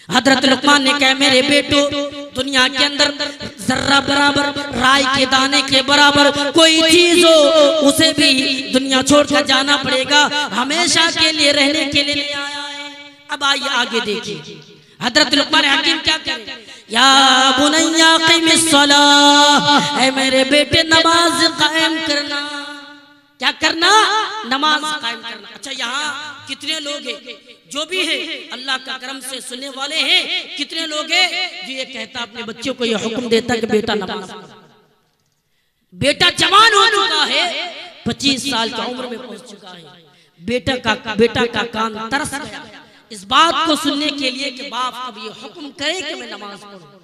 हजरत लुकमान ने कहा मेरे बेटो, दुनिया के अंदर जर्रा बराबर, राई के दाने के बराबर कोई चीज हो, उसे भी दुनिया छोड़कर जाना पड़ेगा, हमेशा के लिए रहने के लिए नहीं आया है। अब आइए आगे देखिए हजरत लुकमान हकीम क्या करें। या बुनैया क़ीमिस सलाह, ऐ मेरे बेटे नमाज कायम करना। क्या करना? नमाज कायम करना। अच्छा, यहाँ कितने लोग हैं जो भी है अल्लाह का करम से सुनने वाले हैं? कितने लोग हैं जो ये कहता अपने बच्चों को ये हुक्म देता कि बेटा नमाज पढ़ो। बेटा जवान हो चुका है, 25 साल की उम्र में पहुंच चुका है, बेटा का कान तरस गया इस बात को सुनने के लिए कि बाप अब ये हुक्म करे कि मैं नमाज पढ़ूं।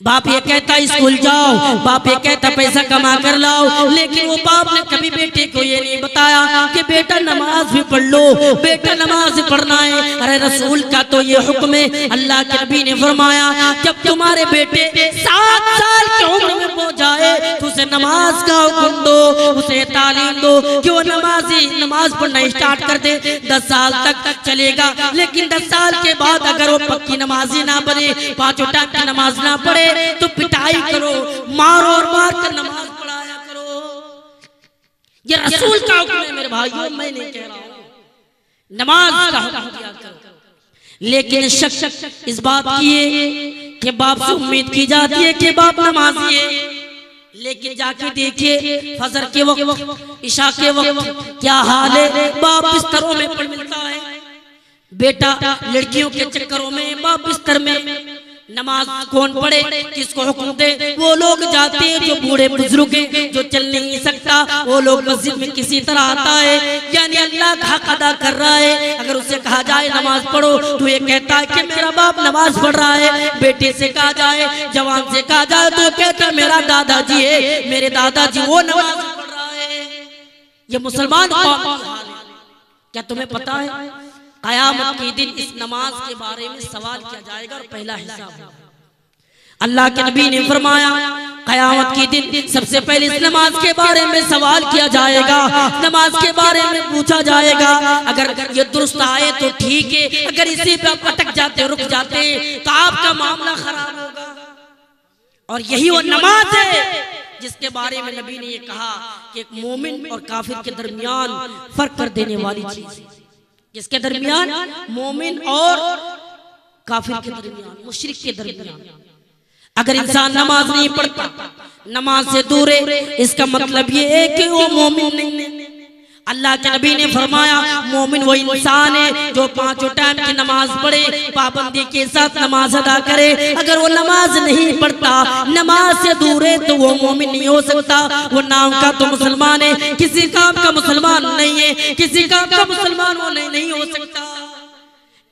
बाप ये कहता स्कूल जाओ, बाप ये कहता पैसा कमा कर लाओ, लेकिन वो बाप ने कभी बेटे को ये नहीं बताया कि बेटा नमाज भी पढ़ लो, बेटा नमाज पढ़ना है। अरे रसूल का तो ये हुक्म है, अल्लाह के नबी ने फरमाया जब तुम्हारे बेटे 7 साल की उम्र में पहुंच जाए तो उसे नमाज का हुक्म दो, उसे तालीम दो कि वो नमाज पढ़ना स्टार्ट कर दे। 10 साल तक चलेगा, लेकिन 10 साल के बाद अगर वो पक्की नमाजी ना बने, 5 टाइम की नमाज ना पढ़े तो पिटाई करो, मारो और मार कर नमाज पढ़ाया करो। ये रसूल का हुक्म है मेरे भाइयों, मैं नहीं कह रहा हूं। नमाज का हुक्म दिया करो, लेकिन शक इस बात की है कि बाप से उम्मीद की जाती है कि बाप नमाजी है, लेकिन जाके देखिए फजर के वक्त, इशा के वक्त क्या हाल है। बाप बिस्तरों में पड़ मिलता है, बेटा लड़कियों के चक्करों में, बाप बिस्तर में। नमाज कौन पढ़े, किसको हुक्म दे? वो लोग जाते हैं जो बूढ़े बुजुर्ग हैं, जो चल नहीं सकता, वो लोग मस्जिद में किसी तरह आता है, यानी अल्लाह का हक अदा कर रहा है। अगर उससे कहा जाए नमाज पढ़ो तो ये कहता है कि मेरा बाप नमाज पढ़ रहा है। बेटे से कहा जाए, जवान से कहा जाए तो कहता है मेरा दादाजी है, मेरे दादाजी वो नमाज पढ़ रहा है। ये मुसलमान कौम की हाल है। क्या तुम्हें पता है क़यामत के दिन इस नमाज के बारे में सवाल किया जाएगा और पहला हिसाब होगा। अल्लाह के नबी ने फरमाया क़यामत के दिन सबसे पहले इस नमाज के बारे में सवाल किया जाएगा, नमाज के बारे में पूछा जाएगा। अगर ये दुरुस्त आए तो ठीक है, अगर इसी पे आप अटक जाते, रुक जाते तो आपका मामला खराब होगा। और यही वो नमाज है जिसके बारे में नबी ने ये कहा कि एक मोमिन और काफिर के दरमियान फर्क कर देने वाली चीज, जिसके दरमियान मोमिन और काफिर के दरमियान, मुशरिक के दरमियान अगर इंसान नमाज नहीं पढ़ता, नमाज से दूर है, इसका मतलब ये है कि वो मोमिन नहीं है। अल्लाह के नबी ने फरमाया मोमिन वो इंसान है जो 5 टाइम की नमाज पढ़े, पाबंदी के साथ नमाज अदा करे। अगर वो नमाज नहीं पढ़ता, नमाज से दूर है, तो वो मोमिन नहीं हो सकता। वो नाम का तो मुसलमान है, किसी काम का मुसलमान नहीं है, किसी काम का मुसलमान वो नहीं हो सकता,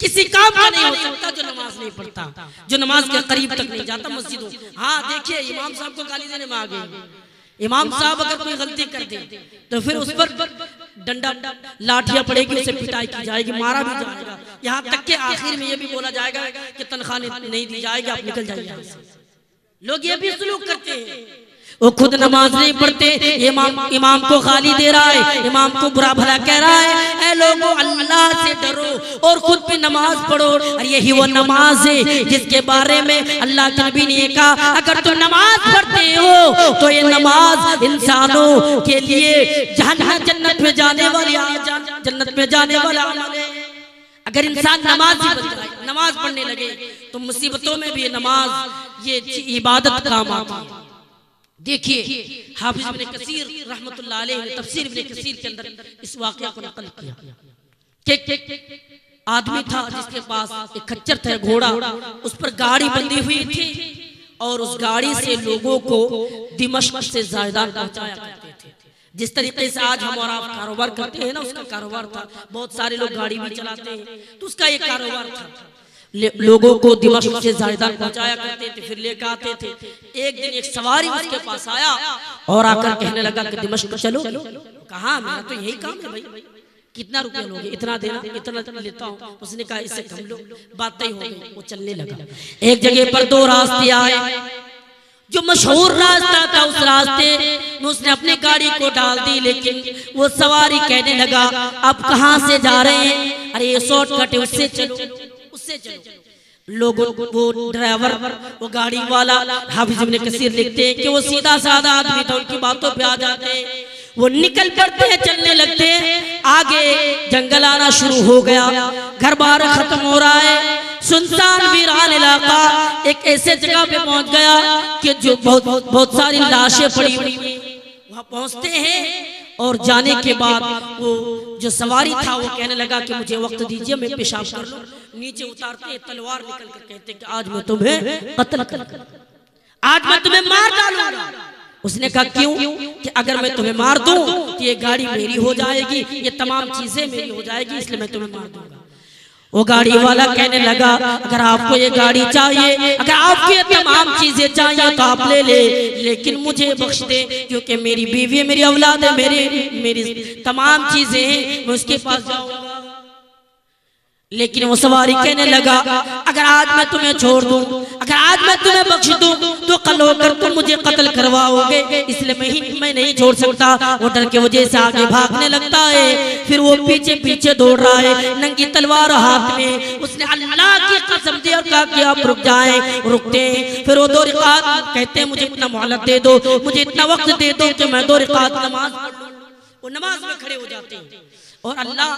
किसी काम का नहीं हो सकता जो नमाज नहीं पढ़ता, जो नमाज के करीब तक नहीं जाता मस्जिदों। हाँ देखिए, इमाम साहब को गाली देने में आ गए। इमाम साहब अगर कोई गलती कर दे तो फिर उस पर डंडा लाठियां पड़ेगी, उसे पिटाई की जाएगी, मारा भी जाएगा, यहाँ तक के आखिर में ये भी बोला जाएगा कि तनख्वाह नहीं दी जाएगी, आप निकल जाइए। लोग ये भी सलूक करते हैं, वो खुद नमाज नहीं पढ़ते, इमाम को गाली दे रहा है, इमाम को बुरा भला कह रहा है। ऐ लोगों, अल्लाह से डरो और खुद भी नमाज पढ़ो। और यही वो नमाज है जिसके बारे में अल्लाह के नबी ने कहा अगर तो नमाज पढ़ते हो तो ये नमाज इंसानों के लिए जन्नत में जाने वाली, जन्नत में जाने वाला अमल है। अगर इंसान नमाजी बन जाए, नमाज पढ़ने लगे, तो मुसीबतों में भी नमाज ये इबादत काम आती है। देखिए हाफिज इब्न कसीर रहमतुल्लाह अलैह ने तफसीर इब्न कसीर के अंदर इस वाक़या को नकल किया कि आदमी था जिसके पास एक खच्चर था, घोड़ा, उस पर गाड़ी बंधी हुई थी और उस गाड़ी से लोगों को दिमश्क से ज़ायदान पहुंचाया करते थे। जिस तरीके से आज हम और आप कारोबार करते हैं ना, उसका कारोबार था। बहुत सारे लोग गाड़ी भी चलाते हैं, तो उसका एक कारोबार था, लोगों को दिमश्क से ज़ायदान पहुंचाया करते थे, फिर लेकर आते थे। एक दिन एक सवारी उसके पास आया और आकर कहने लगा कि दिमश्क चलो। कहा मेरा तो यही काम है भाई, कितना रुपया लोगे? इतना देना, इतना लेता हूँ। उसने कहा इससे कम लो, बात तय हो गई। वो चलने लगा। एक जगह पर 2 रास्ते आए, जो मशहूर रास्ता था उस रास्ते में उसने अपनी गाड़ी को डाल दी, लेकिन वो सवारी कहने लगा आप कहाँ से जा रहे हैं? अरे ये शॉर्टकट है, उससे चलो, उससे चलो। लोगों वो ड्राइवर वो गाड़ी वाला हाफिज इब्न कसीर लिखते हैं कि वो सीधा साधा आदमी था, उनकी बातों पे आ जाते। वो निकल पड़ते हैं, चलने लगते हैं, आगे जंगल आना शुरू हो गया, घर बार खत्म हो रहा है, सुनसान वीरान इलाका। एक ऐसे जगह पे पहुंच गया कि जो बहुत सारी लाशें पड़ी हुई, वहां पहुंचते हैं और जाने के बाद वो जो सवारी था वो कहने लगा कि मुझे वक्त दीजिए, मैं पेशाब कर लूं। नीचे उतारते हैं, तलवार निकल कर कहते कि आज मैं तुम्हें कत्ल करूंगा, आज मैं तुम्हें मार डालूंगा। उसने कहा क्यों? कि अगर मैं तुम्हें मार दूं तो ये गाड़ी मेरी हो जाएगी, ये तमाम चीजें मेरी हो जाएगी, इसलिए मैं तुम्हें मार दूंगा। वो गाड़ी वाला कहने लगा अगर आपको ये गाड़ी चाहिए, अगर आपको ये तमाम चीजें चाहिए तो आप ले ले, लेकिन मुझे बख्श दे, क्योंकि मेरी बीवी है, मेरी औलाद है, मेरी तमाम चीजें हैं, मैं उसके पास जाऊंगा। लेकिन वो सवारी कहने लगा अगर आज मैं तुम्हें छोड़ दूं, अगर आज मैं तुम्हें बख्श दूं तो कल होकर तुम मुझे कत्ल करवाओगे, इसलिए मैं नहीं छोड़ सकता। वो डर के वजह से आगे भागने लगता है, फिर वो पीछे पीछे दौड़ रहा है, नंगी तलवार हाथ में। उसने अल्लाह की कसम दी और कहा कि आप रुक जाएं। रुकते हैं, फिर वो 2 रिकात कहते हैं मुझे इतना मोहलत दे दो, मुझे इतना वक्त दे दो कि मैं 2 रिकात नमाज पढ़ लूं। वो नमाज में खड़े हो जाते हैं और अल्लाह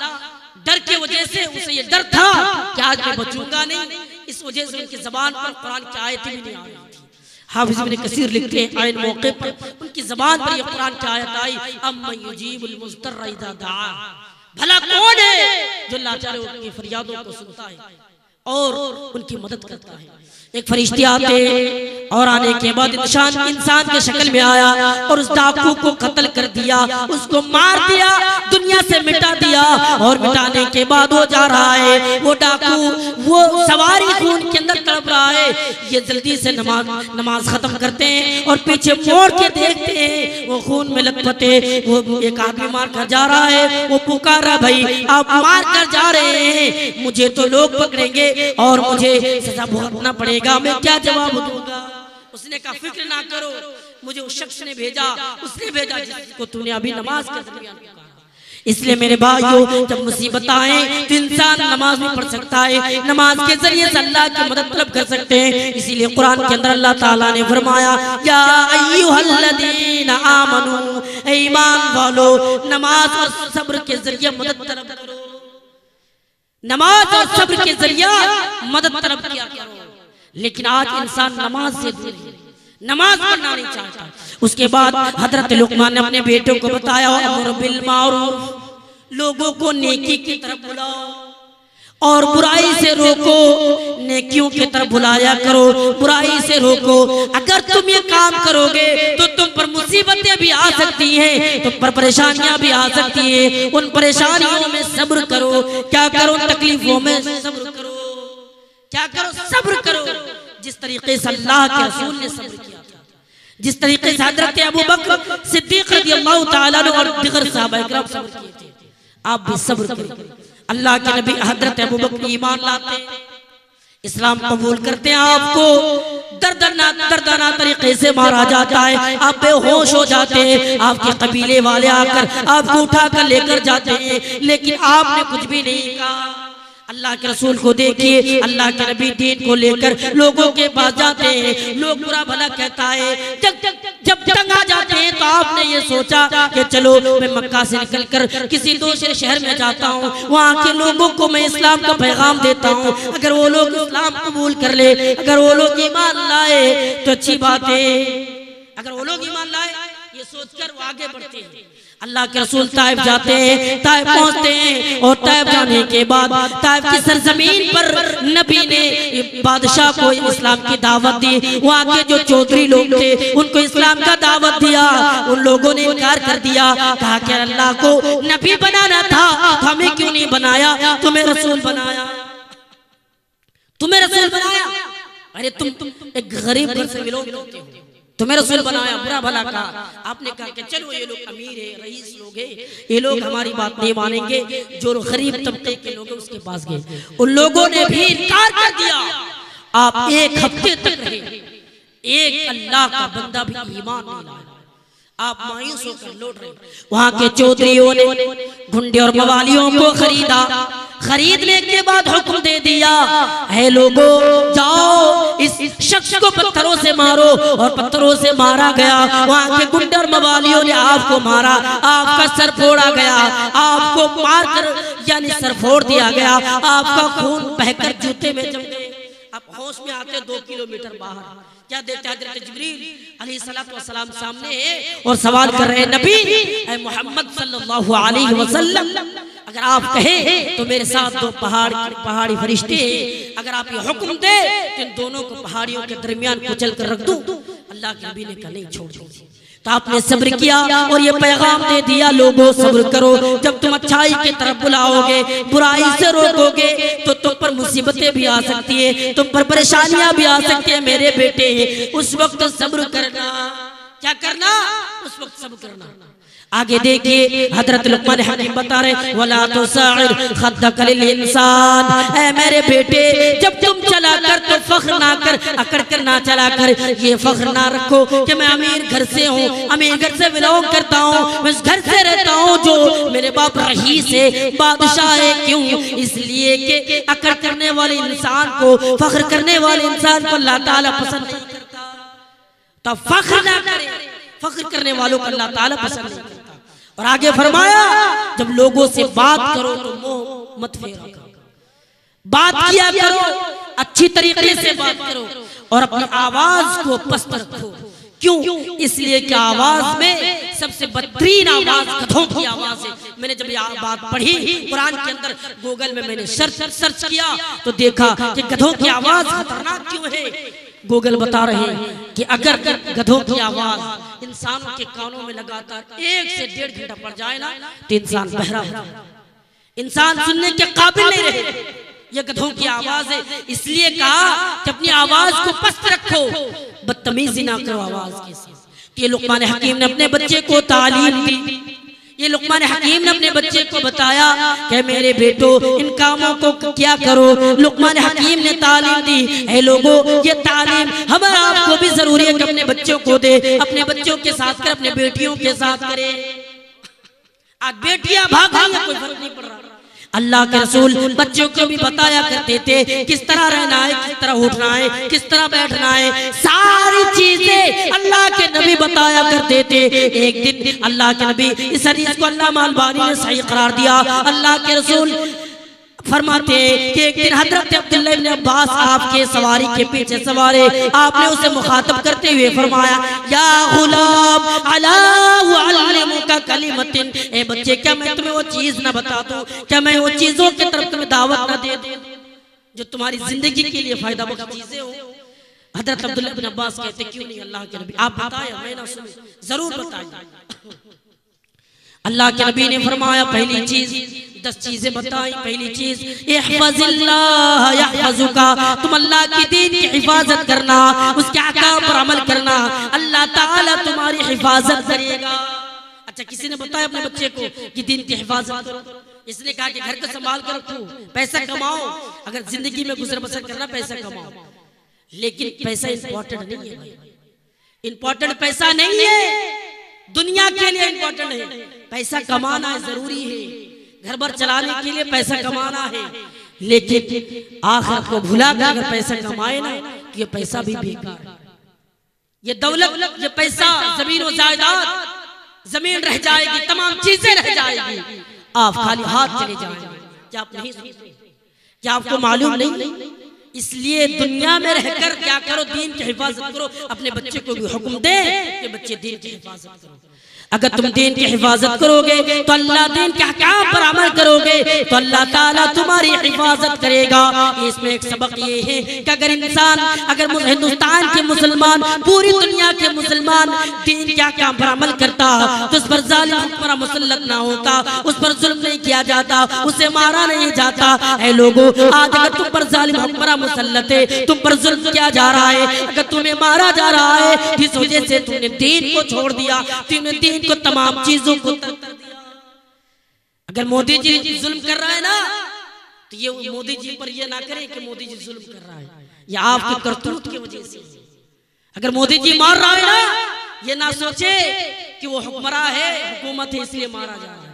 डर की वजह से, उसे ये डर था कि आज मैं बचूंगा नहीं, इस वजह से उनकी ज़बान पर कुरान की आयतें भी नहीं आ रही थी। हाफिज इब्न कसीर लिखते हैं आयन मौके पर उनकी ज़बान पर ये कुरान की आयत आई, अम्मन युजीबुल मुज़्तर्रा इज़ा दआ, भला कौन है जो लाचारों की फरियादों को सुनता है और उनकी मदद करता है। एक फरिश्ते आते और आने के बाद इंसान के शक्ल में आया और उस डाकू को कत्ल कर दिया, उसको मार दिया, दुनिया से मिटा दिया। और मिटाने के बाद वो जा रहा है, वो डाकू वो सवारी खून के अंदर तड़प रहा है। ये जल्दी से नमाज खत्म करते हैं और पीछे मोड़ के देखते हैं, वो खून में लथपथे, वो एक आदमी मार कर जा रहा है। वो पुकारा भाई आप मार कर जा रहे हैं, मुझे तो लोग पकड़ेंगे और मुझे सजा भुगतना पड़ेगा, मैं क्या जवाब दूंगा? उसने कहा फिक्र ना करो, मुझे उस शख्स ने भेजा, उसने भेजा जिसको तूने अभी नमाज के दरमियान पुकारा। इसलिए मेरे भाइयों जब मुसीबत आए तो इंसान नमाज भी पढ़ सकता है, नमाज के जरिए से अल्लाह की मदद तलब कर सकते हैं। इसीलिए कुरान के अंदर अल्लाह ताला ने फरमाया या अय्युहल्लज़ीना आमनू, ईमान वालो नमाज और सब्र के जरिए मदद तलब करो, नमाज और सब्र के जरिए मदद तलब किया करो। लेकिन आज इंसान नमाज से दूर है, नमाज पढ़ना नहीं चाहता। उसके बाद हजरत लुकमान ने अपने बेटों को बताया अमर बिल मारूफ, लोगों को नेकी की तरफ बुलाओ और बुराई से रोको, नेकियों की तरफ बुलाया करो, बुराई से रोको। अगर तुम ये काम करोगे तो तुम पर मुसीबतें भी आ सकती हैं, तुम पर परेशानियां भी आ सकती हैं। उन परेशानियों में सब्र करो, क्या करो तकलीफों में सब्र करो, क्या करो सब्र करो, जिस तरीके से अल्लाह के रसूल ने सब्र किया था, जिस तरीके से हजरत अबू बकर सिद्दीक रज़ियल्लाहु ताला अन्हु और दीगर सहाबा इकराम सब्र किए थे, आप भी सब्र करें। अल्लाह के नबी हजरत अबू बकर ईमान लाते, इस्लाम कबूल करते हैं, आपको दर्दनाक तरीके से मारा जाता है, आप बेहोश हो जाते हैं, आपके कबीले वाले आकर आपको उठा कर लेकर जाते हैं, लेकिन आपने कुछ भी नहीं कहा। अल्लाह के रसूल को देखिए, अल्लाह के नबी दीन को लेकर लोगों के पास जाते हैं, लोग बुरा भला कहता है, जब तंग आ जाते हैं तो आपने ये सोचा कि चलो मैं मक्का से निकलकर किसी दूसरे शहर में जाता हूँ, वहाँ के लोगों को मैं इस्लाम का पैगाम देता हूँ, अगर वो लोग इस्लाम कबूल कर ले, अगर वो लोग ईमान लाए तो अच्छी बात है, अगर वो लोग ईमान लाए ये सोचकर वो आगे बढ़ते हैं। अल्लाह के रसूल ताइफ जाते हैं, ताइफ पहुंचते हैं और ताइफ जाने के बाद ताइफ की सरजमीन पर नबी ने बादशाह को इस्लाम की दावत दी। वहाँ के जो चौधरी लोग थे उनको इस्लाम का दावत दिया, उन लोगों ने इनकार कर दिया, कहा कि अल्लाह को नबी बनाना था तो हमें क्यों नहीं बनाया, तुम्हें रसूल बनाया, तुम्हें रसूल बनाया। अरे तुम एक गरीब घर से बिलोंग करते हो, तुम्हें रसूल बनाया, बुरा भला कहा। आपने कहा कि चलो ये लोग अमीर है, रईस लोग हैं, ये लोग हमारी बात नहीं मानेंगे, जो गरीब तबके के लोग हैं उसके पास गए, उन लोगों ने भी इनकार कर दिया। आप 1 हफ्ते तक रहे, एक अल्लाह का बंदा भी ईमान नहीं लाया। आप मायूस होकर लौट रहे। वहाँ के चौधरियों ने गुंडे और मवालियों को खरीदा। खरीदने के बाद हुक्म दे दिया, है लोगों जाओ इस शख्स को पत्थरों से मारो, और पत्थरों से मारा गया। वहाँ के गुंडे और मवालियों ने आपको मारा, आपका सर फोड़ा गया, आपको मारकर यानी सर फोड़ दिया गया, आपका खून बहकर जूते में जम गए। आप होश में आते 2 किलोमीटर बाहर, क्या देखते हैं हज़रत जिब्रील अलैहिस्सलातु वस्सलाम सामने है और सवाल कर रहे हैं, नबी ऐ मोहम्मद सल्लल्लाहु अलैहि वसल्लम, अगर आप कहें तो मेरे साथ 2 पहाड़ी फरिश्ते हैं, अगर आप ये हुक्म दे तो इन दोनों को पहाड़ियों के दरमियान कुचल कर रख दूं। अल्लाह के नबी ने कहा नहीं, छोड़ दो। तो आपने सब्र किया और ये पैगाम दे दिया, लोगों सब्र करो, जब तुम अच्छाई की तरफ बुलाओगे, बुराई से रोकोगे तो तुम पर मुसीबतें भी आ सकती है, तुम पर परेशानियां भी आ सकती है मेरे बेटे। उस वक्त सब्र करना, क्या करना, उस वक्त सब्र करना। आगे देखिए हजरत लुक़मान हकीम बता रहे, वला तुसाइर खद्दक लिल इंसान, ऐ मेरे बेटे जब तुम चला कर तो फख्र ना कर, अकड़ कर ना चला कर, ये फख्र ना रखो कि मैं अमीर घर से हूँ, अमीर घर से बिलोंग करता हूँ, मैं इस घर से रहता हूँ जो मेरे बाप रईस है, बादशाह है। क्यों? इसलिए कि अकड़ करने वाले इंसान को, फख्र करने वाले इंसान को अल्लाह ताला पसंद नहीं करता। तो फख्र ना करे, फख्र करने वालों को अल्लाह ताला पसंद नहीं करता। और आगे फरमाया, जब लोगों से बात करो तो मुंह मत फेरा करो, बात किया करो, अच्छी तरीके से बात करो और अपनी आवाज को पस्त रखो। क्यों? इसलिए कि आवाज में सबसे बदतरीन आवाज गधों की आवाज है। मैंने जब यह बात पढ़ी कुरान के अंदर, गूगल में मैंने सर्च किया तो देखा कि गधों की आवाज खतरनाक क्यों है। गूगल बता रहे हैं कि अगर गधों की आवाज इंसानों के कानों में लगातार 1 से 1.5 घंटा पड़ जाए ना तो इंसान बहरा हो जाए, इंसान सुनने के काबिल नहीं रहे। ये गधों की आवाज है, इसलिए कहा कि अपनी आवाज को पस्त रखो, बदतमीजी ना करो आवाज के साथ। ये लुक़मान हकीम ने अपने बच्चे को तालीम दी, ये लुक़मान हकीम ने अपने बच्चे को बताया कि मेरे बेटो इन कामों को क्या करो। लुक़मान हकीम ने तालीम दी। है लोगों, ये तालीम हमारा आपको भी जरूरी है कि अपने बच्चों को दे, अपने बच्चों के साथ करे, अपने बेटियों के साथ करे। आज बेटियां भाग रही हैं, कोई फर्क नहीं पड़ रहा। अल्लाह के रसूल बच्चों को भी बताया करते थे किस तरह रहना है, किस तरह उठना है, किस तरह बैठना है, सारी चीजें अल्लाह के नबी बताया करते थे। एक दिन अल्लाह के नबी, इस हदीस को अल्लामा अलबानी ने सही करार दिया, अल्लाह के रसूल फरमाते कि एक दिन हजरत अब्दुल्लाह इब्न अब्बास आपके सवारी के पीछे सवारे, आपने उसे मुखातब करते हुए फरमाया, या गुलाम अला उअल्लिमुका कलिमतिन, ए बच्चे क्या मैं तुम्हें वो चीज ना बता दूं, क्या मैं वो चीजों की तरफ तुम्हें दावत ना दे दूं जो तुम्हारी जिंदगी के लिए फायदा बख्श चीजें हो। हजरत अब्दुल्लाह इब्न अब्बास कहते क्यों नहीं अल्लाह के नबी, आप बताएं, मैं ना सुनूं, जरूर बताइए। अल्लाह के नबी ने फरमाया, पहली चीज 10 चीजें बताई। पहली चीज इहफज़िल्लाह यहफज़ुका, तुम अल्लाह की दीन की हिफाजत करना, उसके अहकाम पर अमल करना, अल्लाह ताला तुम्हारी हिफाजत करेगा। अच्छा, किसी ने बताया अपने बच्चे को कि दीन की हिफाजत करो, इसने कहा कि घर को संभाल कर रखो, पैसा कमाओ, अगर जिंदगी में गुजर बसर करना पैसा कमाओ, लेकिन पैसा इंपॉर्टेंट नहीं है भाई, इंपॉर्टेंट पैसा नहीं है, दुनिया के लिए इंपॉर्टेंट है। पैसा कमाना है, जरूरी है, घर भर चलाने के लिए पैसा कमाना है, लेकिन आखिरत को भुला कर अगर पैसा कमाए ना तो ये पैसा भी बेकार है। ये दौलत, ये पैसा, जमीन और जायदाद, जमीन रह जाएगी, तमाम चीजें रह जाएगी, आप खाली हाथ चले जाएंगे। क्या आप नहीं सोचते? क्या आपको मालूम नहीं? इसलिए दुनिया में रहकर क्या करो, दीन की हिफाजत करो। अपने बच्चे को भी हुक्म दे कि बच्चे दीन की हिफाजत करो। अगर तुम दीन की हिफाजत करोगे तो अल्लाह दीन के अहकाम पर अमल करोगे तो अल्लाह ताला तुम्हारी हिफाजत करेगा। इसमें एक सबक ये है कि अगर इंसान, अगर हिंदुस्तान के मुसलमान, पूरी दुनिया के मुसलमान दीन के अहकाम पर अमल करता तो उस पर जालिम हुक्मरान मुसल्लत ना होता, उस पर जुल्म नहीं किया जाता, उसे मारा नहीं जाता। है लोगों, आज अगर तुम पर जालिम हुक्मरान मुसल्लत है, तुम पर जुल्म किया जा रहा है, अगर तुम्हें मारा जा रहा है, जिस वजह से तुमने दीन को छोड़ दिया, तुमने दीन को, तमाम चीजों को तरक कर दिया। अगर मोदी जी जुल्म कर रहा है ना तो ये मोदी जी पर ये ना करें कि मोदी जी जुल्म कर रहा है, ये आपके करतूत की वजह से। अगर मोदी जी मार रहा है ना, ये ना सोचे कि वो हुक्मरान है, हुकूमत है, इसलिए मारा जा रहा है,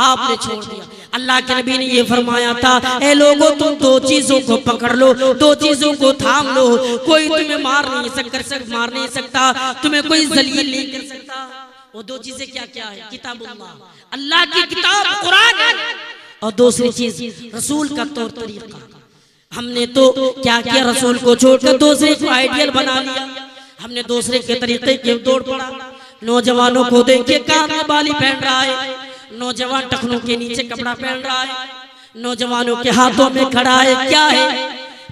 आपने छोड़ दिया। अल्लाह के नबी ने ये फरमाया था, ए लोगों तुम दो चीजों को पकड़ लो, दो चीजों को थाम लो, कोई तुम्हें मार नहीं सकता, तुम्हें कोई जलील नहीं कर सकता। वो दो चीजें क्या क्या है? किताबुल्लाह, अल्लाह की किताब कुरान है, और दूसरी चीज रसूल का तौर तरीका। हमने तो क्या किया, रसूल को छोड़कर दूसरे को आइडियल बना लिया। हमने दूसरे के तरीके के दौड़ पड़ा। नौजवानों को देखिए कान में बाली पहन रहा है, नौजवान टखनों के नीचे कपड़ा पहन रहा है, नौजवानों के हाथों में खड़ा है, क्या है?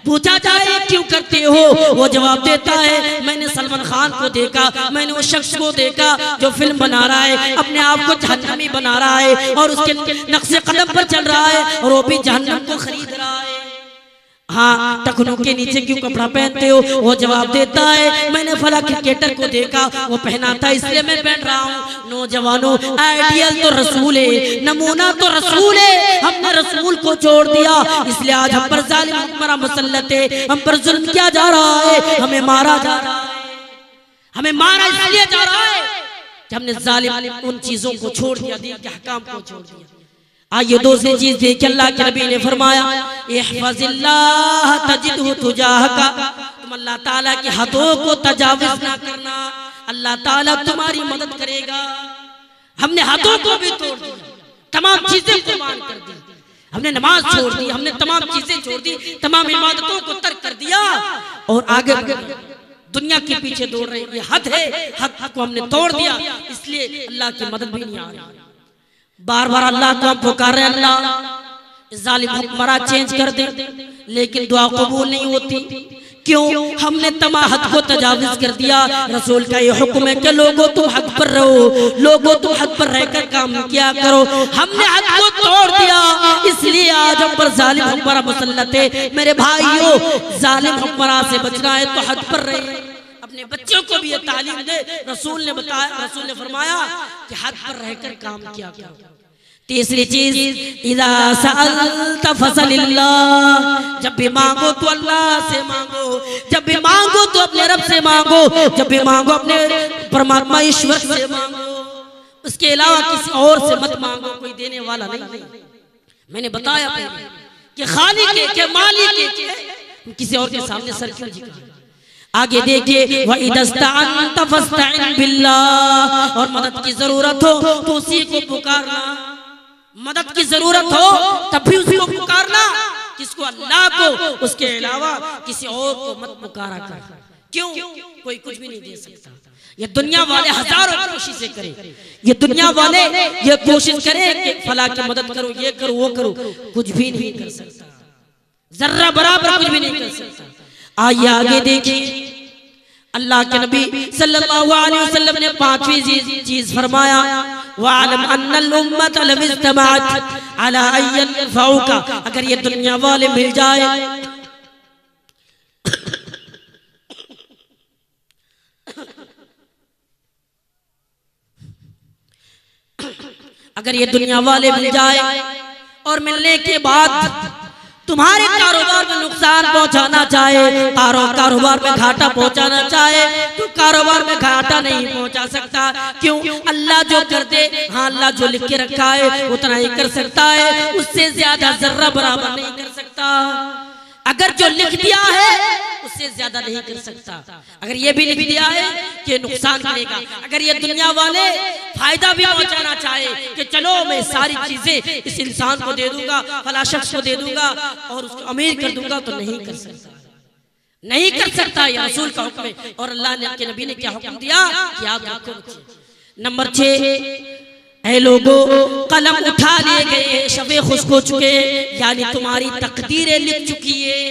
पूछा जाए क्यों करते हो, वो जवाब देता है, मैंने सलमान खान को देखा, मैंने उस शख्स को देखा जो फिल्म बना रहा है, अपने आप को जहन्नमी बना रहा है और उसके नक्शे कदम पर चल रहा है, और वो भी जहन्नम को खरीद रहा है। हाँ, टखनों के नीचे क्यों कपड़ा पहनते हो? वो जवाब देता है, मैंने फला क्रिकेटर को देखा, वो पहना था, इसलिए मैं पहन रहा हूँ। नौजवानों, आइडियल तो रसूल है, नमूना तो रसूल है, हमने रसूल को छोड़ दिया, इसलिए आज हम पर जालिम हुक्मरान मुसल्लत है, हम पर जुल्म किया जा रहा है, हमें मारा जा रहा है। हमें मारा इसलिए जा रहा है कि हमने जालिम उन चीजों को छोड़ दिया, दीन के हकाम को छोड़ दिया। आइए दूसरी चीज देखिए, अल्लाह के नबी ने फरमाया, इहफज़िल्लाह तजिदहु तुजाहका, तुम अल्लाह ताला की हदों को तजावुज़ ना करना, अल्लाह ताला तुम्हारी मदद करेगा। हमने हदों को भी तोड़ दिया, तमाम चीजें कुर्बान कर दी, हमने नमाज छोड़ दी, हमने तमाम चीजें छोड़ दी, तमाम इबादतों को तर्क कर दिया और आगे दुनिया के पीछे दौड़ रहे। ये हद है, हद को हमने तोड़ दिया, इसलिए अल्लाह की मदद भी नहीं आ रही। बार बार अल्लाह को हम पुकार रहे, अल्लाह जालिम हुक्मरान चेंज कर दे, लेकिन दुआ कबूल नहीं होती। क्यों? हमने तमाम हद को तजाविज कर दिया। रसूल का ये हुक्म है कि लोगों तुम हद पर रहो, लोगों तुम हद पर रहकर काम किया करो, हमने हद को तोड़ दिया, इसलिए आज हम पर जालिम हुक्मरान मुसल्लत है। मेरे भाइयों, जालिम हुक्मरान से बचना है तो हद पर रहे, अपने बच्चों को भी ये तालीम दे। रसूल ने बताया, रसूल ने फरमाया कि हद पर रहकर काम किया करो। तीसरी चीज, इज़ा सअल्ता फसलिल्लाह, जब भी मांगो तो अल्लाह से मांगो, जब भी मांगो तो अपने रब से मांगो, जब भी मांगो अपने परमात्मा ईश्वर से मांगो, उसके अलावा किसी और से मत मांगो, कोई देने वाला नहीं। मैंने बताया पहले कि खालिक के मालिक के किसी और के सामने सर क्यों झुकाएं। आगे देखिए, व इदस्तअनत फस्तइन बिल्लाह, और मदद की जरूरत हो तो उसी को पुकारना, मदद की जरूरत हो तब भी उसी को पुकारना। किसको? अल्लाह को, उसके अलावा किसी और को मत पुकारा कर। क्यों? कोई कुछ भी नहीं दे सकता। ये दुनिया वाले हजारों कोशिशें करें, ये दुनिया वाले ये कोशिश करें कि फला की मदद करो, ये करो, वो करो, कुछ भी नहीं कर सकता, जर्रा बराबर कुछ भी नहीं कर सकता। आइए आगे देखिए, अल्लाह के नबी सल्लल्लाहु अलैहि वसल्लम ने पांचवी चीज फरमाया, वअलम अन्नल उम्मत लम इज्तमाअत अला अन यनफउका, अगर ये दुनिया वाले मिल जाए, अगर ये दुनिया वाले मिल जाए और मिलने के बाद तुम्हारे कारोबार में नुकसान पहुंचाना चाहे, कारोबार में घाटा पहुंचाना चाहे, तो कारोबार में घाटा नहीं पहुंचा सकता। क्यों? अल्लाह जो कर दे, हाँ अल्लाह जो लिख के रखा है उतना ही कर सकता है, उससे ज्यादा जर्रा बराबर नहीं कर सकता। अगर जो लिख दिया है उससे ज्यादा नहीं कर सकता। अगर ये भी लिख दिया है कि नुकसान करेगा, अगर ये दुनिया वाले फायदा भी पहुंचाना चाहे कि चलो मैं सारी चीजें इस इंसान को दे दूंगा, फला शख्स को दे दूंगा और उसको अमीर कर दूंगा, तो नहीं कर सकता, नहीं कर सकता। ये रसूल का हुक्म है। और अल्लाह ने के नबी ने क्या हुक्म दिया कि आप रखो। नंबर 6, ऐ लोगों, कलम उठा लिए गए, शबे खुश्क हो चुके, यानी तुम्हारी तकदीरें लिख चुकी है,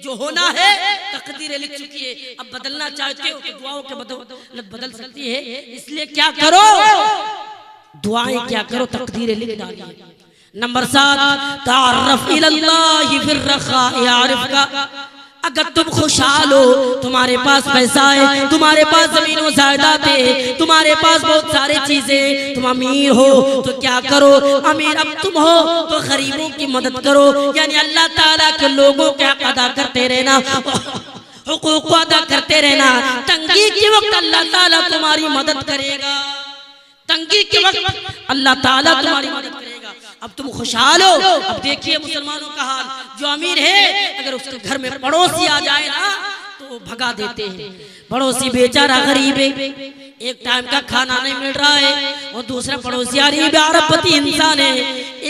जो होना है तकदीरें लिख चुकी है। अब बदलना चाहते हो तो दुआओं के बदल सकती है, इसलिए क्या करो, दुआएं क्या करो, तकदीरें लिख डालिए। नंबर 7, तारफ इलल्लाहि फिर रखा यारिफका, अगर तुम खुशहाल हो, तुम्हारे पास पैसा है, तुम्हारे पास जमीनों जायदाद है, तुम्हारे पास बहुत सारे चीजें, तुम अमीर हो तो क्या करो, अमीर अब तुम हो तो गरीबों की मदद करो, यानी अल्लाह ताला के लोगों के हक अदा करते रहना, हुकूक अदा करते रहना। तंगी के वक्त अल्लाह ताला तुम्हारी मदद करेगा, तंगी के वक्त अल्लाह ताला तुम्हारी मदद करेगा। अब तुम खुशहाल हो। अब देखिए मुसलमानों का हाल, जो अमीर है अगर उसके घर में पड़ोसी आ जाए ना तो भगा देते हैं। पड़ोसी बेचारा गरीब है, एक टाइम का खाना नहीं मिल रहा है, और दूसरा पड़ोसी अरबपति इंसान है,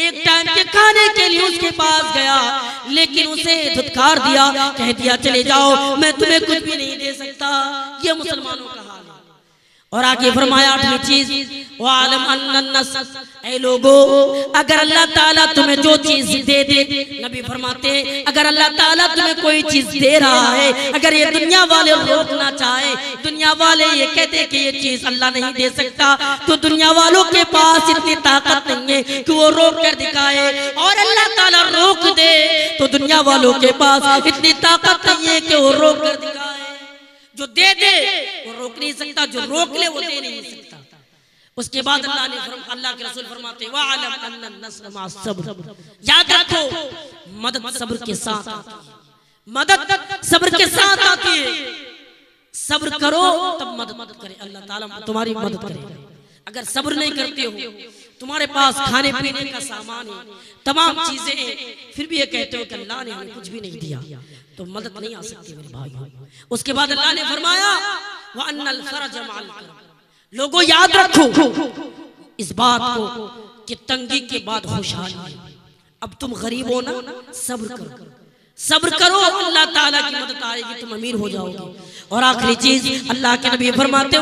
एक टाइम के खाने के लिए उसके पास गया, लेकिन उसे धुतकार दिया, कह दिया चले जाओ, मैं तुम्हें कुछ भी नहीं दे सकता। ये मुसलमानों का हाल है। और आगे फरमाया 8वीं चीज, वालम अन्नस, ऐ लोगो अगर अल्लाह ताला तुम्हें जो चीज दे दे, नबी फरमाते अगर अल्लाह ताला तुम्हें कोई चीज दे रहा है, अगर ये दुनिया वाले रोकना चाहे, दुनिया वाले ये कहते कि ये चीज अल्लाह नहीं दे सकता, तो दुनिया वालों के पास इतनी ताकत नहीं है कि वो रोक कर दिखाए, और अल्लाह ताला रोक दे तो दुनिया वालों के पास इतनी ताकत नहीं है कि वो रोक कर दिखाए। जो दे दे वो रोक नहीं सकता, जो रोक ले वो दे नहीं सकता। उसके बाद अल्लाह के रसूल फरमाते वालम अन्नन नस्र मा सब्र, याद रखो मदद सब्र के साथ आती है, मदद सब्र के साथ आती है। सब्र करो तब मदद करे अल्लाह ताला, तुम्हारी मदद करेगा। अगर सब्र नहीं करते हो, तुम्हारे पास खाने पीने का सामान है, तमाम चीजें हैं, फिर भी ये कहते हो कि अल्लाह ने हमें कुछ भी नहीं दिया, तो मदद नहीं आ सकती मेरे भाइयों। उसके बाद अल्लाह ने फरमाया व अन्नल फरज मअल करब, लोगों याद रखो इस बात को कि तंगी के बाद खुशहाली है। अब तुम गरीब हो ना, सब्र करो, सब्र करो, अल्लाह ताला की मदद आएगी, तुम अमीर हो जाओगे। और आखिरी चीज अल्लाह के नबी फरमाते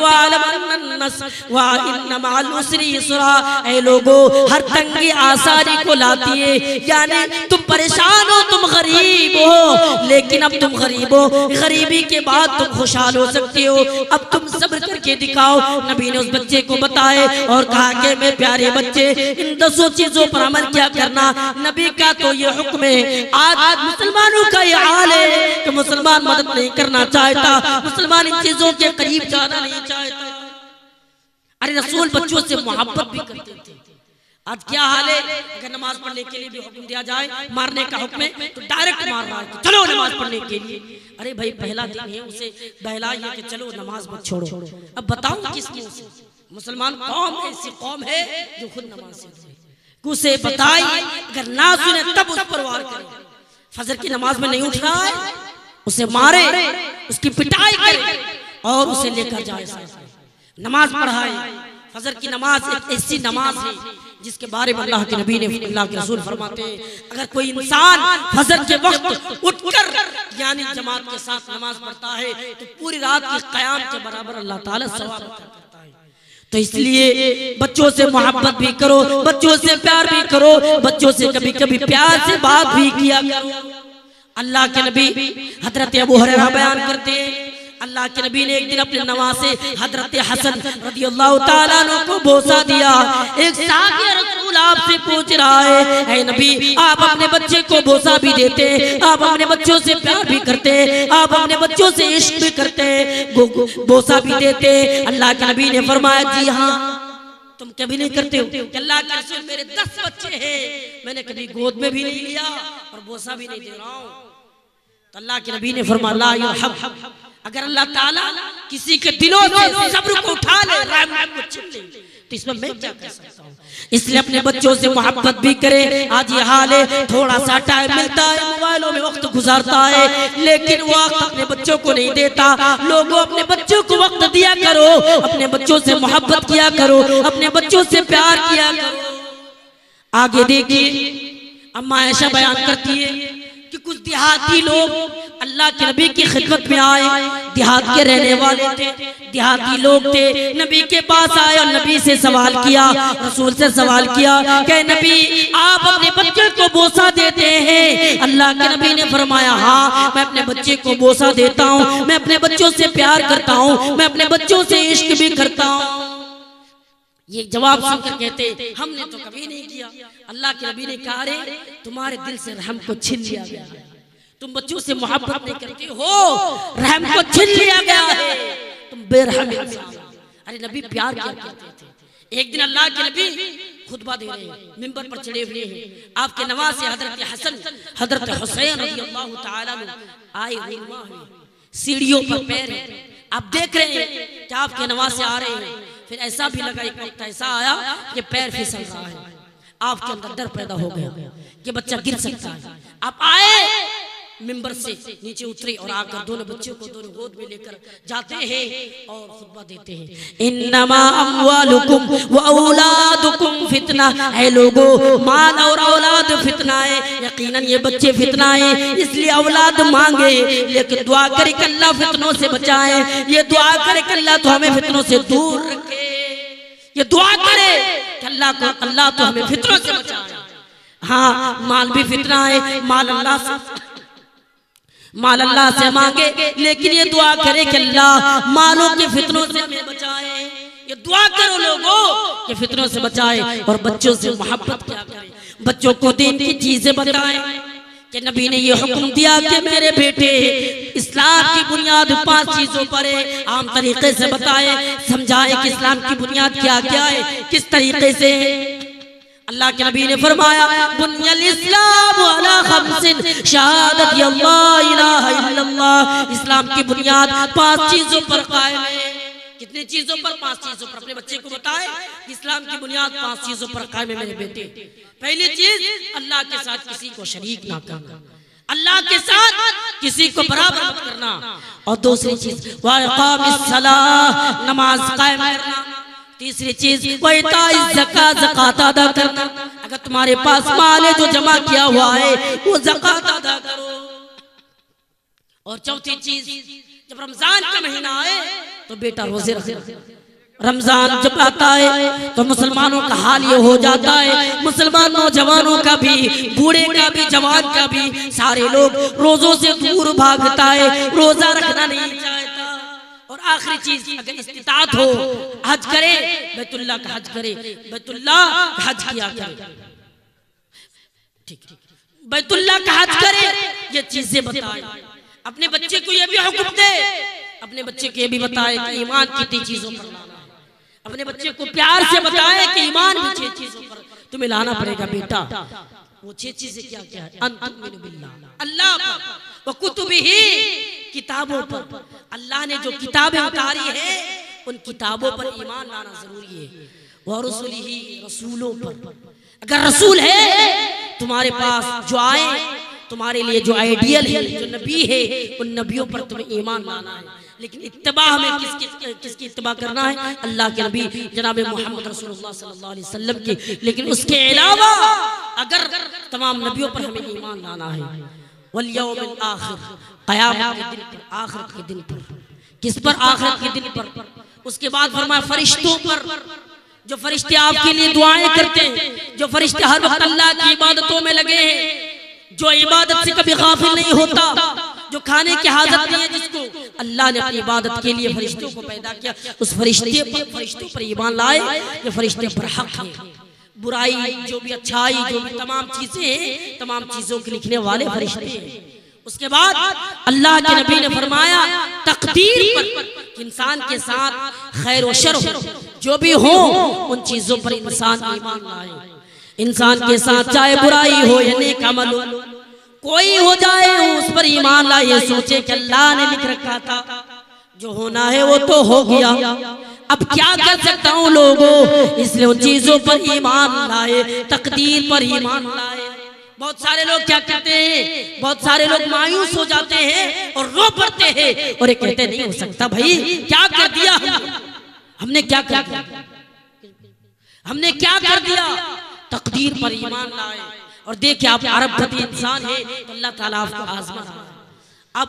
ऐ लोगों हर तंगी आसानी को लाती है, यानी तुम परेशान हो, तुम गरीब हो, लेकिन अब तुम गरीब हो, गरीबी के बाद तुम खुशहाल हो सकते हो। अब तुम सब्र करके दिखाओ। नबी ने उस बच्चे को बताए और कहा कि मेरे प्यारे बच्चे, इन 10 चीजों पर अमल क्या करना। नबी का तो ये हुक्म है। आज मुसलमानों का ये हाल है कि मुसलमान मदद नहीं करना चाहता, मुसलमान इन चीजों के करीब जाना नहीं चाहता। अरे रसूल बच्चों से मोहब्बत भी करते थे। आज क्या हाल है, अगर नमाज पढ़ने के लिए भी हुक्म दिया जाए, मारने का हुक्म है तो डायरेक्ट मार रहा है, चलो नमाज पढ़ने के लिए। अरे भाई पहला दिन है, उसे बहलाइए कि चलो नमाज मत छोड़ो। अब बताओ किस मुंह से? मुसलमान कौम ऐसी कौम है जो खुद नमाज से उसे बताई, अगर ना सुने तब उस पर वार करे। फजर की नमाज में नहीं उठ रहा है, उसे मारे, उसकी पिटाई करे और उसे लेकर जाए, नमाज पढ़ाए। फजर की नमाज एक ऐसी नमाज है जिसके बारे में अल्लाह के नबी ने, अल्लाह के रसूल फरमाते हैं, अगर कोई इंसान फजर के वक्त उठकर यानी जमात के साथ नमाज पढ़ता है तो पूरी रात के क़याम के बराबर अल्लाह ताला सवाब करता है। तो इसलिए बच्चों से मोहब्बत भी करो, बच्चों से प्यार भी करो, बच्चों से कभी कभी प्यार से बात भी किया करो। अल्लाह के नबी हजरत अबू हुरैरा बयान करते हैं, अल्लाह के नबी ने एक दिन अपने नवासे हजरत हसन रदियल्लाहु ताला अन्हु को बोसा दिया। एक सहाबी रसूल आपसे पूछ रहा है, ऐ नबी आप अपने बच्चे को बोसा भी देते हैं, आप अपने बच्चों से प्यार भी करते हैं, आप अपने बच्चों से इश्क भी करते हैं, बोसा भी देते हैं? अल्लाह के नबी ने फरमाया जी हाँ। तुम कभी नहीं करते हो? अल्लाह के रसूल मेरे 10 बच्चे हैं, मैंने कभी गोद में भी नहीं लिया और बोसा भी नहीं दे रहा हूँ। तो अल्लाह के नबी ने फरमाया अगर अल्लाह ताला किसी के दिलों से सब्र को उठा ले, रहम को छीन ले, तो इसमें मैं क्या कर सकता हूँ? इसलिए अपने बच्चों से मोहब्बत भी करें। आज ये हाल है, थोड़ा सा टाइम मिलता है, मोबाइलों में वक्त गुजारता है, लेकिन वो वक्त अपने बच्चों को नहीं देता। लोगों अपने बच्चों को वक्त दिया करो, अपने बच्चों से मोहब्बत किया करो, अपने बच्चों से प्यार किया करो। आगे देखिए अम्मा आयशा बयान करती है कि कुछ देहाती लोग अल्लाह के नबी की खिदमत में आए, देहात के रहने वाले थे, देहाती लोग थे, नबी के पास आए और नबी से सवाल किया, रसूल से सवाल किया कि नबी आप अपने बच्चे को बोसा देते हैं? अल्लाह के नबी ने फरमाया हाँ, मैं अपने बच्चे को बोसा देता हूँ, मैं अपने बच्चों से प्यार करता हूँ, मैं अपने बच्चों से इश्क भी करता हूँ। ये जवाब सुनकर कहते हमने तो कभी नहीं किया। अल्लाह के नबी ने कहा रे तुम्हारे दिल से रहम को छीन लिया गया है, तुम बच्चों से मोहब्बत नहीं करते हो, रहम को छीन लिया गया है, तुम बेरहम इंसान। अरे नबी प्यार क्या करते थे। एक दिन अल्लाह के नबी खुतबा दे रहे हैं, मिंबर पर चढ़े हुए हैं, आपके नवासे हजरत हसन हजरत हुसैन रज़ियल्लाहु ताला आए हुए सीढ़ियों पर पैर हैं, आप देख रहे हैं कि आपके नवासे आ रहे हैं। फिर ऐसा भी लगा, एक वक्त ऐसा आया कि पैर फिसल रहा है, आपके अंदर डर पैदा हो गया कि बच्चा गिर सकता है। आप आए मिंबर से नीचे उतरे और आकर दोनों बच्चों को दोनों गोद में लेकर जाते हैं और खुतबा देते हैं। इन्नमा अम्वालुकुम व औलादुकुम फितना है। लोगों, माल और औलाद फितना है, यकीनन ये बच्चे फितना है, इसलिए औलाद मांगे, लेकिन दुआ करे कि अल्लाह फितनों से बचाए। ये दुआ करे कि अल्लाह तो हमें फितनों से दूर रखे। ये दुआ करे कि अल्लाह तो हमें फितनों से बचाए। हाँ, माल भी फितना है, माल अल्लाह से मांगे, लेकिन ये दुआ करे कि अल्लाह मालों के फितनों से हमें बचाए। ये दुआ करो लोगों कि फितनों से बचाए। और बच्चों से मोहब्बत क्या करें, बच्चों को दीन की चीजें बताएं कि नबी ने ये हुक्म दिया कि मेरे बेटे इस्लाम की बुनियाद 5 चीजों पर है। आम तरीके से बताए, समझाए कि इस्लाम की बुनियाद क्या क्या है, किस तरीके से। अल्लाह के नबी ने फरमाया, बुनियल इस्लाम अला खम्सिन शहादत अल्लाह इलाहा इल्लल्लाह। इस्लाम की बुनियाद 5 चीजों पर कायम है। कितनी चीजों पर? 5 चीजों पर। अपने बच्चे को बताए इस्लाम की बुनियाद 5 चीजों पर कायम है मेरे बेटे। पहली चीज, अल्लाह के साथ किसी को शरीक ना करना, अल्लाह के साथ किसी को बराबर मत करना। और दूसरी चीज, व इकामिस सलाह, नमाज कायम करना। तीसरी चीज, ज़कात अदा करना। अगर तुम्हारे पास माल है जो जमा किया हुआ है, वो ज़कात अदा करो। और चौथी चीज, जब रमजान का महीना आए तो बेटा रोजे रखना। रमजान जब आता है तो मुसलमानों का हाल ये हो जाता है, मुसलमान नौजवानों का भी, बूढ़े का भी, जवान का भी, सारे लोग रोजों से दूर भागता है, रोजा रखना नहीं चाहता। और आखिरी चीज, अगर इस्तिताअत हो, हज करे, बैतुल्लाह का हज करे, बैतुल्लाह का हज किया करे। ठीक, बैतुल्लाह का हज करे। ये चीजें बताए। अपने बच्चे को ये भी हुक्म दे, अपने बच्चे को ये भी बताए कि ईमान कितनी चीजों पर लाना है। अपने बच्चे को प्यार से बताए कि ईमान भी 6 चीजों पर तुम्हें लाना पड़ेगा बेटा। वो 6 चीजें क्या क्या है? अंतुमिनु बिल्लाह, अल्लाह पर, व कुतुबिही, किताबों पर। अल्लाह ने जो किताबें उतारी है उन किताबों पर ईमान लाना जरूरी है। व रसूलिही, रसूलों पर। अगर रसूल है तुम्हारे पास जो आए, तुम्हारे लिए जो आइडियल है, जो नबी है, उन नबियों पर तुम्हें ईमान लाना है। लेकिन इत्तिबा हमें किसकी इत्तिबा करना है? अल्लाह के नबी जनाब मोहम्मद रसूलुल्लाह सल्लल्लाहु अलैहि वसल्लम की। लेकिन उसके अलावा अगर तमाम नबियों पर हमें ईमान लाना है। वल यौमिल आखिर, क़यामत के दिन पर, आखिरत के दिन पर। किस पर? आखिरत के दिन पर। उसके बाद फरमाया फरिश्तों पर, जो फरिश्ते आपके लिए दुआएं करते हैं, जो फरिश्ते हर वक्त अल्लाह की इबादतों में लगे हैं, जो इबादत से कभी गाफिल नहीं होता, जो खाने की हाजत नहीं है, जिसको अल्लाह ने अपनी इबादत के लिए फरिश्तों को पैदा किया, उस फरिश्तों पर ईमान लाए। ये फरिश्ते पर हक है। बुराई जो भी, अच्छाई जो भी, तमाम चीजें हैं, तमाम चीजों के लिखने वाले फरिश्ते हैं। उसके बाद अल्लाह के नबी ने फरमाया तकदीर पर, इंसान के साथ खैर व शर जो भी हो, उन चीजों पर इंसान ईमान लाए। इंसान के साथ चाहे बुराई हो या नेक अमल हो, कोई हो जाए, उस पर ईमान लाए। सोचे कि अल्लाह ने लिख रखा था, जो होना है वो तो हो गया, अब क्या कर सकता हूँ लोगों। इसलिए उन चीजों पर ईमान लाए, तकदीर पर ईमान लाए। बहुत सारे लोग क्या कहते हैं, बहुत सारे लोग मायूस हो जाते हैं और रो पड़ते हैं और ये कहते नहीं हो सकता भाई, क्या कर दिया हमने, क्या कर दिया हमने, क्या कर दिया। तकदीर पर ईमान लाए। और देखिए, आप अरबपति इंसान है तो अल्लाह ताला आपको आजमा रहा है। आप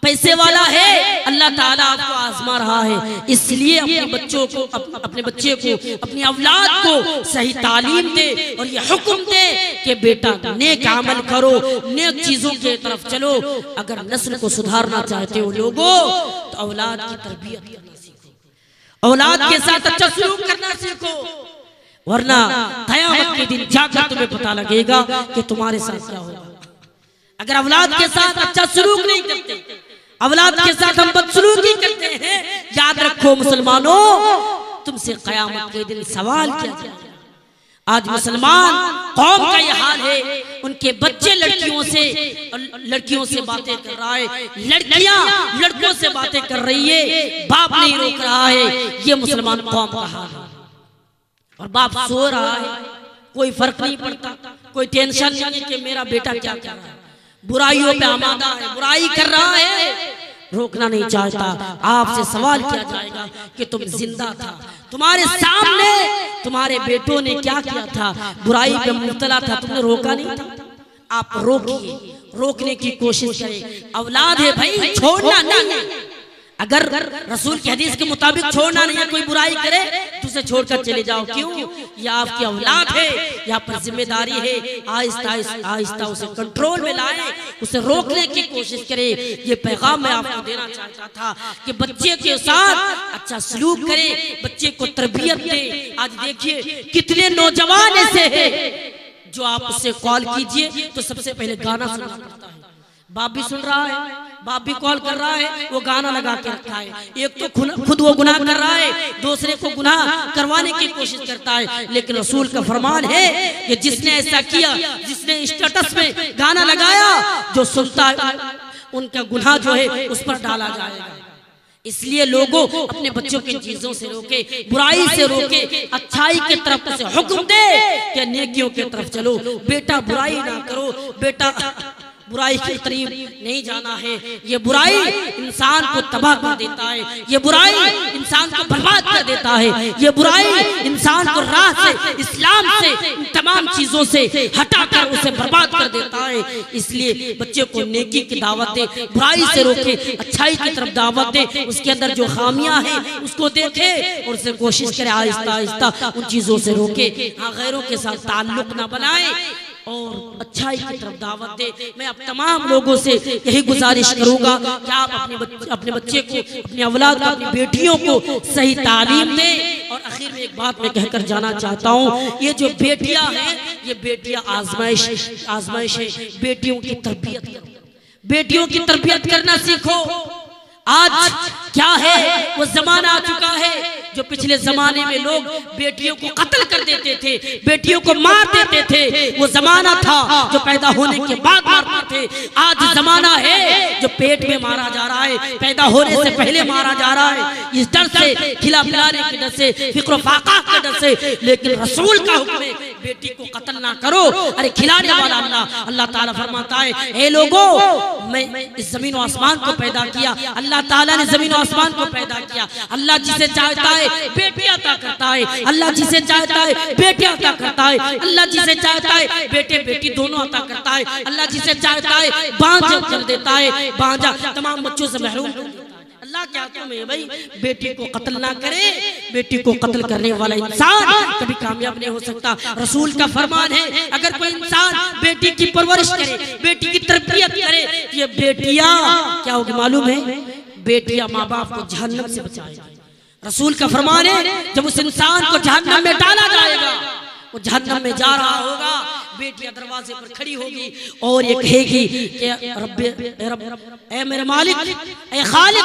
पैसे वाला है, अल्लाह ताला आपको आजमा रहा है। इसलिए अपने बच्चों को, अपने बच्चे को, अपनी औलाद को सही तालीम दे और ये हुक्म दे कि बेटा नेक अमल करो, नेक चीजों के तरफ चलो। अगर नस्ल को सुधारना चाहते हो लोगों, तो औलाद की तरबियत करना सीखो, औलाद के साथ अच्छा सलूक करना सीखो, वरना क़यामत के दिन जाकर तुम्हें पता लगेगा कि तुम्हारे साथ क्या होगा। अगर औलाद के साथ अच्छा सलूक नहीं करते, औलाद के साथ हम बदसलूकी करते हैं, याद रखो मुसलमानों, तुमसे क़यामत के दिन सवाल किया जाएगा। आज मुसलमान कौम का ये हाल है, उनके बच्चे लड़कियों से बातें कर रहा है, लड़कियां लड़कों से बातें कर रही है, बाप नहीं रोक रहा है। ये मुसलमान कौम का हाल है। और बाप सो रहा है, कोई फर्क नहीं पड़ता, कोई टेंशन नहीं है कि मेरा बेटा क्या कर रहा है, बुराइयों पे आमादा है, बुराई कर रहा है, रोकना नहीं चाहता। आपसे सवाल किया जाएगा कि तुम जिंदा था, तुम्हारे सामने तुम्हारे बेटों ने क्या किया था, बुराई पे मुब्तला था, तुमने रोका नहीं था। आप रोकिए, रोकने की कोशिश करें। औलाद है भाई, छोड़ना नहीं। अगर रसूल की हदीस के मुताबिक छोड़ना नहीं है, कोई बुराई करे तो उसे छोड़कर चले जाओ। क्यों? ये आपकी औलाद है, यहाँ पर जिम्मेदारी है। आहिस्ता आहिस्ता उसे कंट्रोल में लाए, उसे रोकने की कोशिश करे। ये पैगाम मैं आपको देना चाहता था कि बच्चे के साथ अच्छा सलूक करे, बच्चे को तरबियत दे। आज देखिए कितने नौजवान ऐसे हैं जो आप उससे कॉल कीजिए तो सबसे पहले गाना सुनना पड़ता है। बाप भी सुन रहा है, बाप भी कॉल कर रहा है, वो गाना लगा के रखा है। एक तो खुद वो गुनाह कर रहा है, दूसरे को गुनाह करवाने की कोशिश करता है। लेकिन रसूल का फरमान है कि जिसने ऐसा किया, जिसने स्टेटस में गाना लगाया, जो सुनता है उनका गुनाह जो है उस पर डाला जाएगा। इसलिए लोगों अपने बच्चों की चीजों से रोके, बुराई से रोके, अच्छाई की तरफ से हुक्म दे कि नेकियों की तरफ चलो। बेटा बुराई ना करो, बेटा बुराई के करीब नहीं जाना है। ये बुराई इंसान को तबाह कर देता है, ये बुराई इंसान को बर्बाद कर देता है, ये बुराई इंसान को राह से, इस्लाम से, इन तमाम चीजों से हटाकर उसे बर्बाद कर देता है। इसलिए बच्चे को नेकी की दावत दे, बुराई से रोके, अच्छाई की तरफ दावत दे, उसके अंदर जो खामियां हैं उसको देखे और उसे कोशिश करे आहिस्ता आहिस्ता उन चीजों से रोके। हाँ, गैरों के साथ ताल्लुक ना बनाए और अच्छाई की तरफ दावत दे। मैं अब तमाम लोगों से यही गुजारिश करूंगा कि आप अपने बच्चे को, अपनी औलाद को, अपनी बेटियों को सही तालीम दें। और आखिर में एक बात मैं कहकर जाना चाहता हूँ, ये जो बेटियां हैं, ये बेटियां आजमाइश है। बेटियों की तरबियत करो, बेटियों की तरबियत करना सीखो। आज क्या है, वो जमाना आ चुका है जो पिछले जमाने में लोग बेटियों को कत्ल कर देते थे, बेटियों को मार देते थे। वो जमाना था जो पैदा होने के बाद मारते थे। आज जमाना है जो पेट में मारा जा रहा है, पैदा होने से पहले मारा जा रहा है। इस डर से, खिला पिलाने के डर से, फिक्र फाका के डर से। लेकिन रसूल का हुक्म है बेटी को कत्ल ना करो। अरे खिलाने वाला अल्लाह ताला फरमाता है, हे लोगों, मैं इस जमीन और आसमान को पैदा किया। अल्लाह ताला ने जमीन और आसमान को पैदा किया। अल्लाह जिसे चाहता है बेटी अता करता है, अल्लाह जिसे चाहता है बेटे अता करता है, अल्लाह जिसे चाहता है बेटे बेटी दोनों अता करता है, अल्लाह जिसे चाहता है बांझा कर देता है, बांझा तमाम बच्चों से महरूम कर देता है। अल्लाह क्या हुक्म है भाई, बेटी को कत्ल ना करे। बेटी को कत्ल करने वाला इंसान कभी कामयाब नहीं हो सकता। रसूल का फरमान है, अगर कोई इंसान बेटी की परवरिश करे, बेटी की तरबियत करे, ये बेटियां क्या होगी मालूम है, बेटियां माँ बाप को जहन्नम से बचाएगी। रसूल का फरमान है, जब उस इंसान को जहन्नम में डाला जाएगा, वो जहन्नम में जा रहा होगा, बेटियां दरवाजे पर खड़ी होगी और ये कहेगी कि रब, ऐ मेरे मालिक, ऐ खालिक,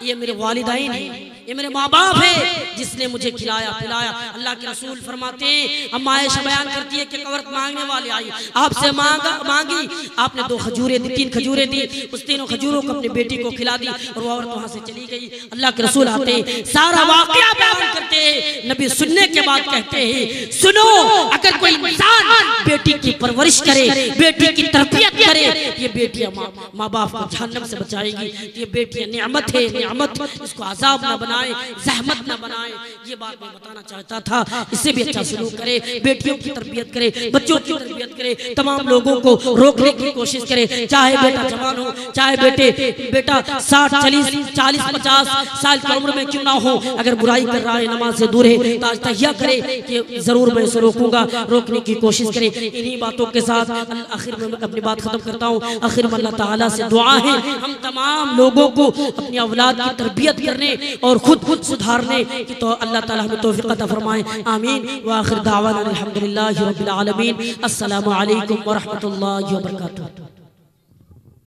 ये मेरे वालिदैन हैं, ये मेरे माँ बाप है जिसने मुझे खिलाया पिलाया। अल्लाह के रसूल फरमाते हैं, अम्मा आयशा बयान करती है कि कवरत मांगने वाले आई, आपसे मांगी, आपने 2 खजूरें दी, 3 खजूरें दी, उस तीनों खजूरों को अपनी बेटी को खिला दी और वो औरत वहां से चली गई। अल्लाह के रसूल आते हैं, सारा वाकया बयान करते हैं। नबी सुनने के बाद कहते हैं, सुनो, अगर कोई इंसान बेटी की परवरिश करे, बेटी की तरबियत करे, ये बेटियां माँ बाप को जहन्नम से बचाएगी। ये बेटियां नियामत है, नियामत, इसको अजाब ना बनाए, जहमत ना बनाए। ये बात मैं बताना चाहता था। इससे भी अच्छा सलूक करे, बेटियों की तरबियत करे, बच्चों की तरबियत करे, तमाम लोगों को रोकने की कोशिश करे। चाहे बेटा जवान हो, चाहे बेटा 60, 40, 50 साल की उम्र में क्यों ना हो, अगर बुराई कर रहा है, नमाज से दूर है, तो आज तहिया करे कि जरूर मैं इसे रोकूंगा, रोकने की कोशिश करे। इन्हीं बातों के साथ आखिर में अपनी बात खत्म करता हूँ। आखिर में अल्लाह ताला से दुआ है, हम तमाम लोगों को अपनी औलाद की तरबियत करने और खुद सुधारने की तो अल्लाह ताला हमें तौफीक अता फरमाए। आमीन। व आखिर दावाना अल्हम्दुलिल्लाहि रब्बिल आलमीन। अस्सलामु अलैकुम व रहमतुल्लाहि व बरकातुहू।